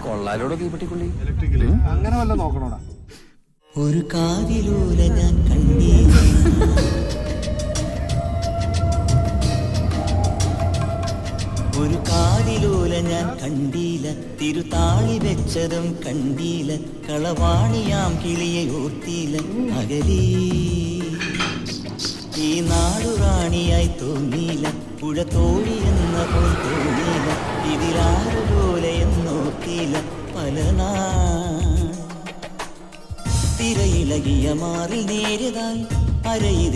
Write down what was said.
കൊള്ളാലോടോ തീപ്പെട്ടിക്കുള്ളി അങ്ങനെ വല്ല നോക്കണോടാ. ഒരു കാതിലൂല ഞാൻ കണ്ടീല, ഒരു കാതിലൂല ഞാൻ കണ്ടീല, തിരുതാളി വെച്ചതും കണ്ടീല, കളവാണിയാം കിളിയെ ഓർത്തീല. അകലീ ഈ നാടുറാണിയായി തോന്നീല, പുഴ തോഴി എന്ന പോൽ തോന്നീല, ഇതിലാറുപോലെ എന്നോർത്തീല. പല തിരയിളകിയ മാറിൽ നേരിതാൽ അരയിൽ